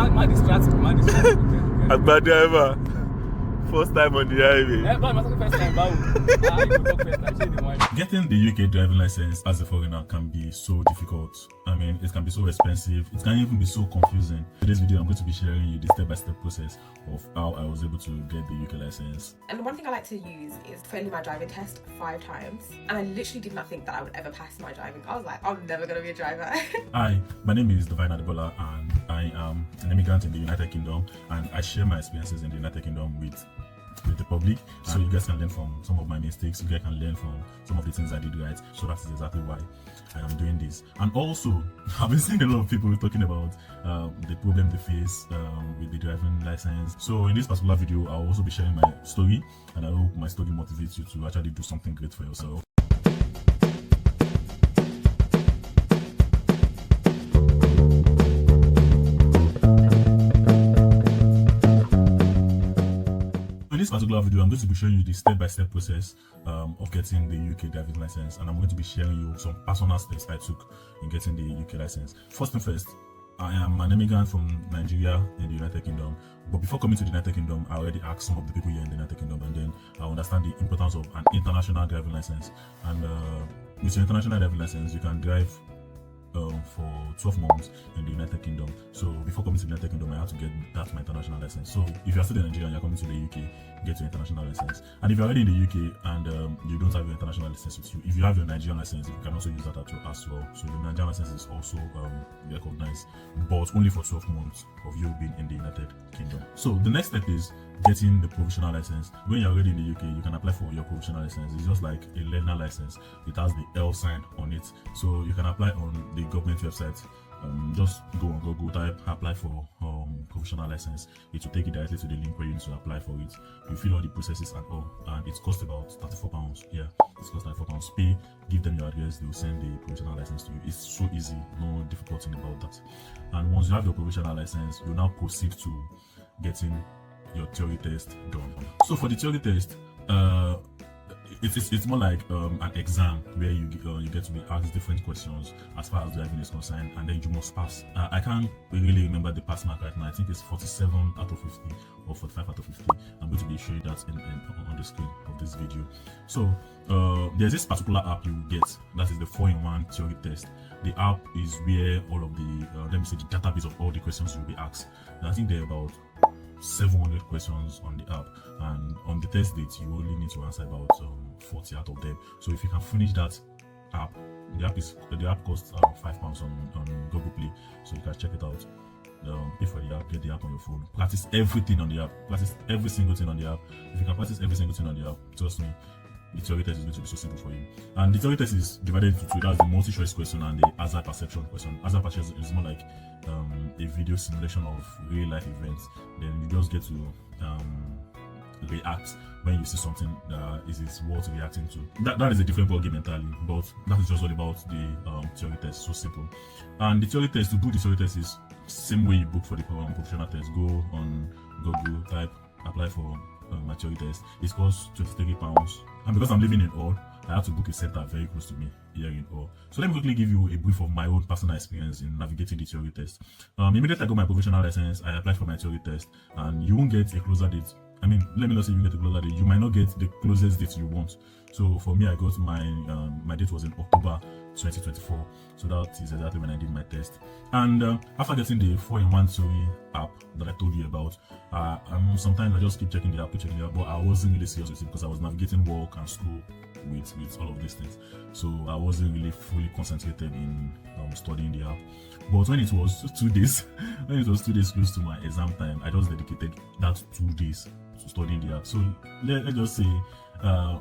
Man distracts me. A bad driver. First time on the highway. Getting the UK driving license as a foreigner can be so difficult. I mean, it can be so expensive. It can even be so confusing. In this video, I'm going to be sharing you the step-by-step process of how I was able to get the UK license. And one thing I like to use is failing my driving test 5 times. And I literally did not think that I would ever pass my driving. I was like, I'm never going to be a driver. Hi, my name is DivineAdebola and I am an immigrant in the United Kingdom, and I share my experiences in the United Kingdom with the public, so you guys can learn from some of my mistakes. You guys can learn from some of the things I did right. So that is exactly why I am doing this. And also, I've been seeing a lot of people talking about the problem they face with the driving license. So in this particular video, I'll also be sharing my story, and I hope my story motivates you to actually do something great for yourself. In this particular video, I'm going to be showing you the step-by-step process of getting the UK driving license, and I'm going to be sharing you some personal steps I took in getting the UK license. First and first, I am an immigrant from Nigeria in the United Kingdom, but before coming to the United Kingdom, I already asked some of the people here in the United Kingdom, and then I understand the importance of an international driving license. And with your international driving license, you can drive for 12 months in the United Kingdom. So before coming to the United Kingdom, I had to get that my international license. So if you're still in Nigeria and you're coming to the UK, get your international license. And if you're already in the UK and you don't have your international license with you, if you have your Nigerian license, you can also use that as well. So the Nigerian license is also recognized, but only for 12 months of you being in the United Kingdom. So the next step is getting the provisional license. When you're already in the UK, you can apply for your provisional license. It's just like a learner license. It has the L sign on it, so you can apply on the government website. Just go on Google, type apply for provisional license. It will take you directly to the link where you need to apply for it. You fill all the processes and all, and it costs about £34. Yeah, it costs £34. Pay, give them your address, they will send the provisional license to you. It's so easy, no difficult thing about that. And once you have your provisional license, you now proceed to getting your theory test done. So for the theory test, it's more like an exam where you get to be asked different questions as far as driving is concerned, and then you must pass. I can't really remember the pass mark right now. I think it's 47 out of 50 or 45 out of 50. I'm going to be showing that on the screen of this video. So there's this particular app you get, that is the 4-in-1 theory test. The app is where all of the let me say the database of all the questions you'll be asked. And I think there are about 700 questions on the app, and on the test date you only need to answer about 40 out of them. So if you can finish that app, the app costs £5 on Google Play, so you can check it out. Pay for the app, get the app on your phone, practice everything on the app, practice every single thing on the app. If you can practice every single thing on the app, trust me, the theory test is going to be so simple for you. And the theory test is divided into two. That's the multi-choice question and the hazard perception question. Hazard perception is more like a video simulation of real life events. Then you just get to react when you see something that is worth reacting to. That is a different ballgame entirely, but that is just all about the theory test. So simple. And the theory test, to book the theory test, is same way you book for the provisional test. Go on Google, type apply for my theory test. It costs £23, and because I'm living in Hull, I have to book a center very close to me here in Hull. So let me quickly give you a brief of my own personal experience in navigating the theory test. Immediately I got my provisional license, I applied for my theory test, and you won't get a closer date. I mean, let me not say you get a closer date. You might not get the closest date you want. So for me, I got my date was in October 2024. So that is exactly when I did my test. And after getting the 4-in-1 theory app that I told you about, sometimes I just keep checking the app, but I wasn't really serious with it because I was navigating work and school with all of these things. So I wasn't really fully concentrated in studying the app. But when it was 2 days, close to my exam time, I just dedicated that 2 days to studying the app. So let's just say,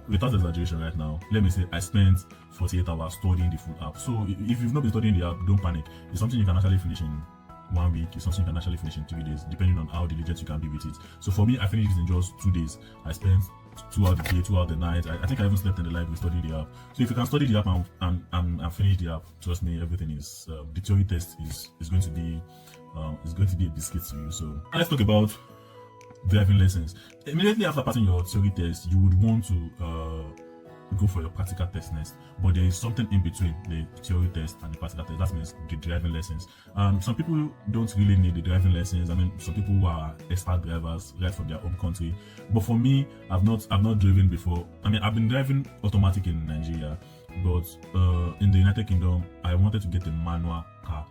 without exaggeration right now, let me say I spent 48 hours studying the full app. So if you've not been studying the app, don't panic. It's something you can actually finish in 1 week. It's something you can actually finish in 3 days, depending on how diligent you can be with it. So for me, I finished it in just 2 days. I spent 2 hours the day, 2 hours the night. I think I even slept in the library studying the app. So if you can study the app and finish the app, trust me, everything is the theory test is going to be a biscuit to you. So let's talk about driving lessons. Immediately after passing your theory test, you would want to go for your practical test next. But there is something in between the theory test and the practical test. That means the driving lessons. Some people don't really need the driving lessons. I mean, some people who are expert drivers right from their home country. But for me, I've not driven before. I mean, I've been driving automatic in Nigeria, but in the United Kingdom, I wanted to get a manual car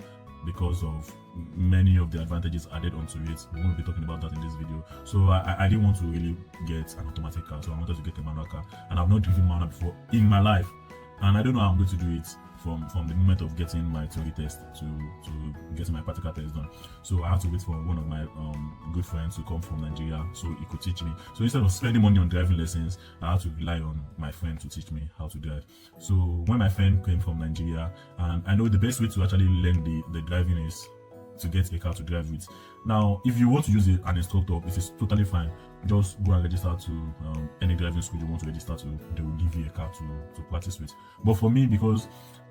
because of many of the advantages added onto it. We won't be talking about that in this video. So I didn't want to really get an automatic car, so I wanted to get a manual car, and I've not driven manual before in my life, and I don't know how I'm going to do it from the moment of getting my theory test to getting my practical test done. So I had to wait for one of my good friends to come from Nigeria so he could teach me. So instead of spending money on driving lessons, I had to rely on my friend to teach me how to drive. So when my friend came from Nigeria, and I know the best way to actually learn the driving is to get a car to drive with. Now, if you want to use an instructor, it is totally fine. Just go and register to any driving school you want to register to. They will give you a car to practice with. But for me, because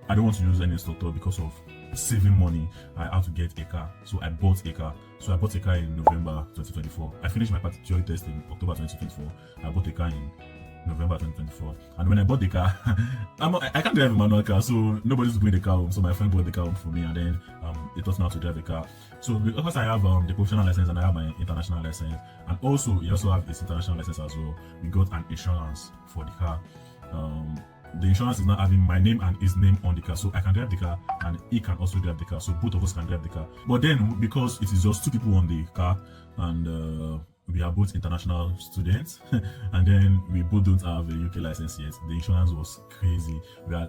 I don't want to use any instructor because of saving money, I had to get a car. So I bought a car. So I bought a car in November 2024. I finished my theory test in October 2024. I bought a car in November 2024. And when I bought the car, I can't drive a manual car, so nobody's bringing the car home. So my friend bought the car home for me, and then he taught me how to drive a car. So because I have the provisional license and I have my international license, and also he also have his international license as well, we got an insurance for the car. The insurance is not having my name and his name on the car, so I can drive the car and he can also drive the car, so both of us can drive the car. But then, because it is just 2 people on the car, and we are both international students, and then we both don't have a UK license yet, the insurance was crazy.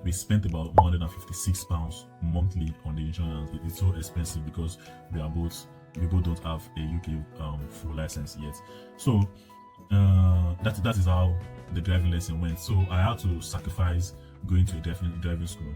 We spent about £156 monthly on the insurance. It's so expensive because we both don't have a UK full license yet. So that is how the driving lesson went. So I had to sacrifice going to a driving school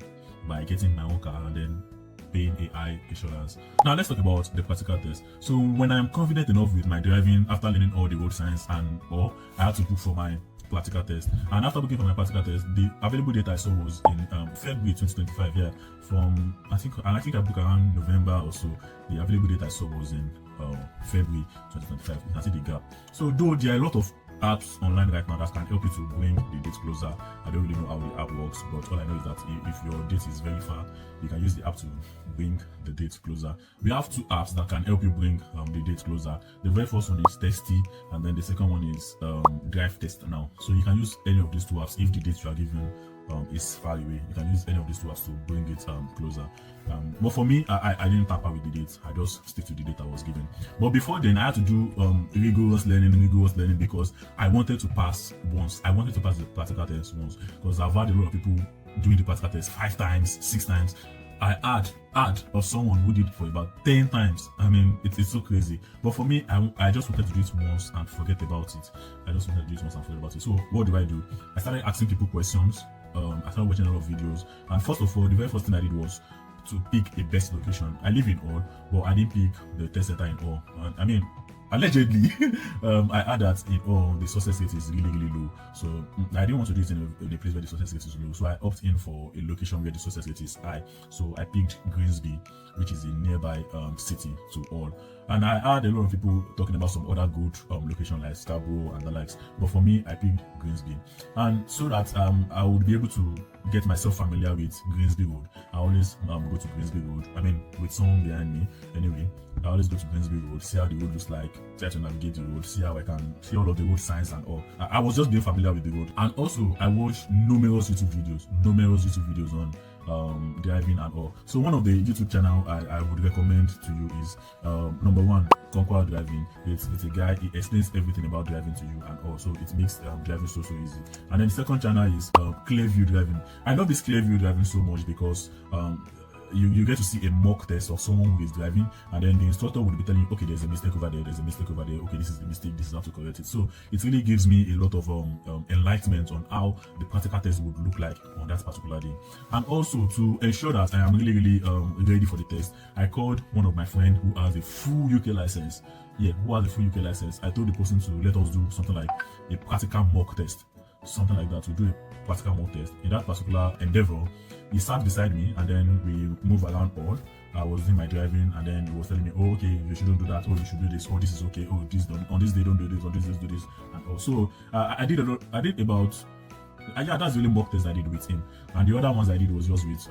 by getting my own car and then paying a high insurance. Now let's talk about the practical test. So when I'm confident enough with my driving, after learning all the road signs and all, I had to book for my practical test. And after booking for my practical test, the available date I saw was in February 2025. Yeah, from I think I booked around November or so. The available date I saw was in February 2025. You can see the gap. So though there are a lot of apps online right now that can help you to bring the date closer, I don't really know how the app works, but all I know is that if your date is very far, you can use the app to bring the date closer. We have 2 apps that can help you bring the date closer. The very first one is Testy, and then the second one is Drive Test Now. So you can use any of these 2 apps if the date you are given is far away. You can use any of these 2 apps to bring it closer. But for me, I didn't tamper with the date. I just stick to the date I was given. But before then, I had to do rigorous learning because I wanted to pass once. I wanted to pass the practical test once because I've had a lot of people doing the practical test 5 times, 6 times. I had of someone who did it for about 10 times. I mean, it's so crazy. But for me, I just wanted to do it once and forget about it. So what do? I started asking people questions. I started watching a lot of videos. And first of all, the very first thing I did was to pick a best location. I live in All, but I didn't pick the test center in All. I mean, allegedly, I heard that in All the success rate is really low. So I didn't want to do it in a place where the success rate is low. So I opted in for a location where the success rate is high. So I picked Grimsby, which is a nearby city to All. And I heard a lot of people talking about some other good location like Scarborough and the likes. But for me, I picked Grimsby. And so that I would be able to get myself familiar with Grimsby Road, I always go to Grimsby Road. I mean, with someone behind me. Anyway, I always go to Grimsby Road, see how the road looks like, try to navigate the road, see how I can see all of the road signs and all. I was just being familiar with the road. And also, I watched numerous YouTube videos on driving and all. So one of the YouTube channel I would recommend to you is number 1, Conquer Driving. It's a guy, he explains everything about driving to you and all, so it makes driving so easy. And then the second channel is Clearview Driving. I love this Clearview Driving so much because you get to see a mock test of someone who is driving, and then the instructor would be telling you, okay, there's a mistake over there, okay, this is the mistake, this is how to correct it. So it really gives me a lot of enlightenment on how the practical test would look like on that particular day. And also, to ensure that I am really ready for the test, I called one of my friends who has a full UK license. I told the person to let us do something like a practical mock test, something like that. To do a practical mock test in that particular endeavor. He sat beside me, and then we moved around All. I was doing my driving, and then he was telling me, oh, okay, you shouldn't do that, oh, you should do this, oh, this is okay, oh, this on this day don't do this, on this day do this. And also I did about yeah, that's the only mock test I did with him. And the other ones I did was just with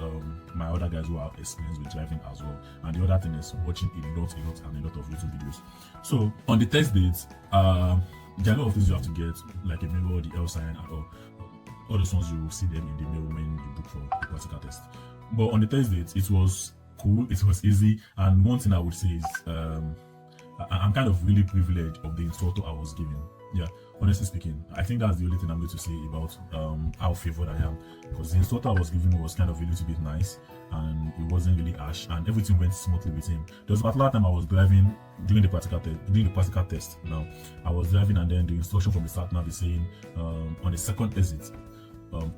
my other guys who are experienced with driving as well. And the other thing is watching a lot, and a lot of YouTube videos. So on the test dates, there are a lot of things you have to get, like a mirror, the L sign, and all those ones you will see them in the mail when you book for the practical test. But on the test dates, it was cool, it was easy, and one thing I would say is I'm kind of really privileged of the instructor I was given. Yeah, honestly speaking, I think that's the only thing I'm going to say about how favored I am, because the instructor I was given was kind of a little bit nice, and it wasn't really harsh, and everything went smoothly with him. There was a particular time I was driving during the practical test. Now I was driving, and then the instruction from the start nav is saying on the second exit,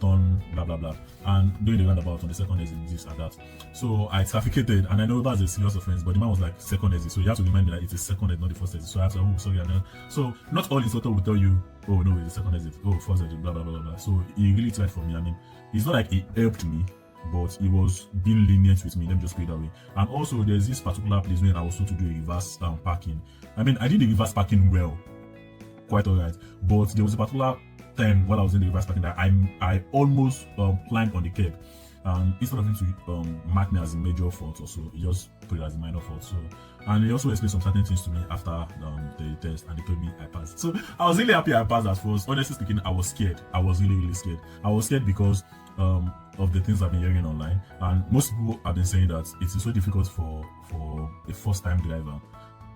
turn blah blah blah, and doing the roundabout on the second exit, this and that. So I trafficated, and I know that's a serious offense, but the man was like second exit, so you have to remind me that it's a second exit, not the first exit. So I have to, oh sorry, and then, so not all instructor will tell you, oh no, it's the second exit, oh first exit, blah blah blah blah. So he really tried for me. I mean, it's not like he helped me, but he was being lenient with me. Let me just put it that way. And also, there's this particular place where I was told to do a reverse parking. I mean, I did the reverse parking well, quite alright, but there was a particular time while I was in the reverse parking that I almost climbed on the curb, and instead of him to mark me as a major fault or so, he just put it as a minor fault. So, and he also explained some certain things to me after the test, and he told me I passed. So I was really happy I passed at first. Honestly speaking, I was scared. I was really scared. I was scared because of the things I've been hearing online, and most people have been saying that it is so difficult for a first-time driver,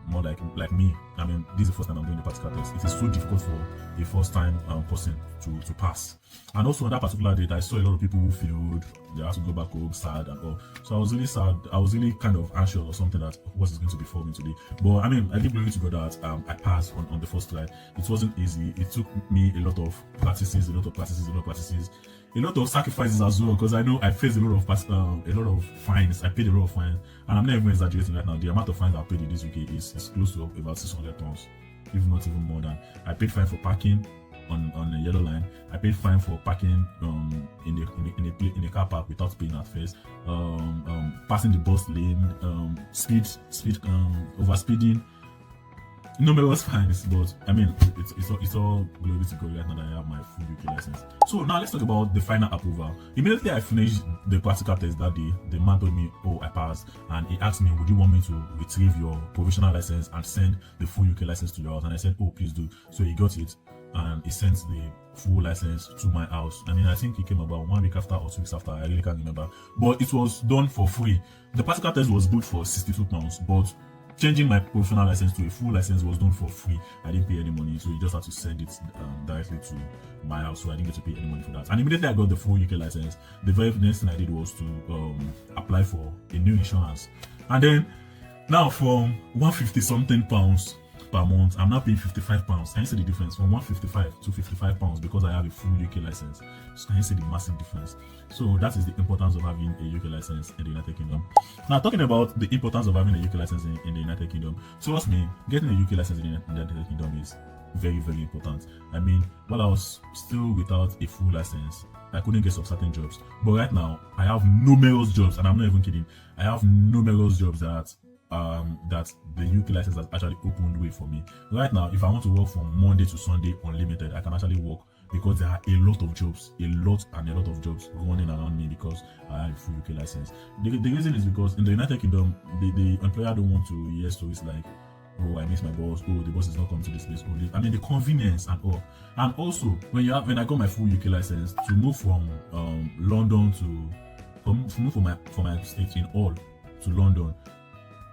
more like me. I mean, this is the first time I'm doing the practical test. It is so difficult for a first-time person to pass. And also on that particular date, I saw a lot of people who failed. They had to go back home sad and all. So I was really sad. I was really kind of anxious or something that what is going to be for me today. But I mean, I give glory to God that I passed on the first try. It wasn't easy. It took me a lot of practices, a lot of sacrifices as well, because I know I faced a lot of fines. I paid a lot of fines, and I'm not even exaggerating right now. The amount of fines I paid in this UK is close to about 600 pounds, if not even more than. I paid fine for parking on the yellow line. I paid fine for parking in a car park without paying at first. Passing the bus lane, speed over speeding. Numerous fines, but I mean, it's all glory to God right now that I have my full UK license. So now let's talk about the final approval. Immediately I finished the practical test that day, the man told me, oh, I passed, and he asked me, would you want me to retrieve your provisional license and send the full UK license to your house? And I said, oh, please do. So he got it, and he sent the full license to my house. I mean, I think it came about 1 week after or 2 weeks after, I really can't remember, but it was done for free. The practical test was booked for £62, but changing my provisional license to a full license was done for free. I didn't pay any money, so you just had to send it directly to my house, so I didn't get to pay any money for that. And immediately I got the full UK license, the very next thing I did was to apply for a new insurance. And then now from 150 something pounds per month, I'm now paying £55. Can you see the difference from 155 to £55 because I have a full UK license? So can you see the massive difference? So that is the importance of having a UK license in the United Kingdom. Now, talking about the importance of having a UK license in the United Kingdom, trust me, getting a UK license in the United Kingdom is very, very important. I mean, while I was still without a full license, I couldn't get some certain jobs. But right now, I have numerous jobs, and I'm not even kidding. I have numerous jobs that the UK license has actually opened way for me. Right now, if I want to work from Monday to Sunday unlimited, I can actually work, because there are a lot of jobs running around me because I have a full UK license. The reason is because in the United Kingdom, the employer don't want to hear stories like, oh, I miss my boss, oh, the boss is not coming to this place, I mean, the convenience and all. And also, when I got my full UK license, to move from London to move from my state in Hull to London,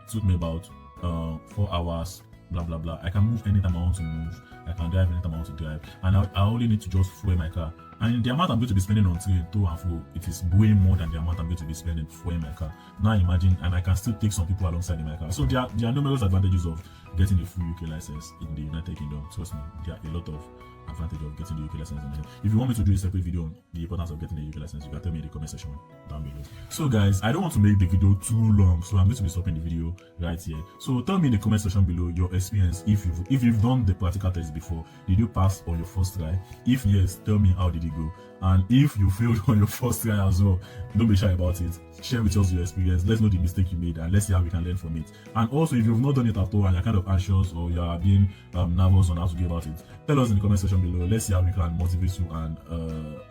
it took me about 4 hours, blah blah blah. I can move anytime I want to move, I can drive anytime I want to drive, and I only need to just fuel my car. And the amount I'm going to be spending on train to and fro, it is way more than the amount I'm going to be spending fueling my car. Now imagine, and I can still take some people alongside in my car. So there are numerous advantages of getting a full UK license in the United Kingdom. Trust me, there are a lot of advantage of getting the UK license. If you want me to do a separate video on the importance of getting the UK license, you can tell me in the comment section down below. So guys, I don't want to make the video too long, so I'm going to be stopping the video right here. So tell me in the comment section below your experience. If you've done the practical test before, did you pass on your first try? If yes, tell me how did it go. And if you failed on your first try as well, don't be shy about it. share with us your experience. Let's know the mistake you made, and let's see how we can learn from it. And also, if you've not done it at all and you're kind of anxious or you're being nervous on how to go about it, tell us in the comment section below. Let's see how we can motivate you and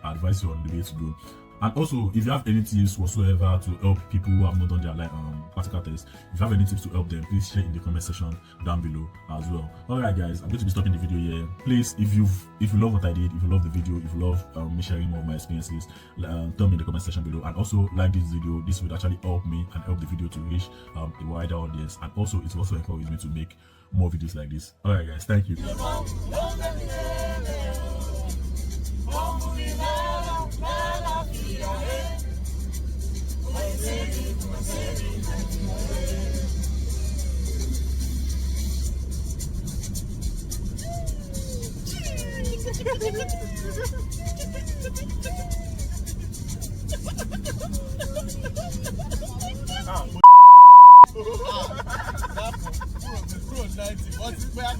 advise you on the way to go. And also, if you have any tips whatsoever to help people who have not done their practical test, if you have any tips to help them, please share in the comment section down below as well. Alright guys, I'm going to be stopping the video here. Please, if you love what I did, if you love the video, if you love me sharing more of my experiences, tell me in the comment section below. And also like this video. This would actually help me and help the video to reach a wider audience. And also it will also encourage me to make more videos like this. Alright guys, thank you.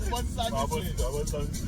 What's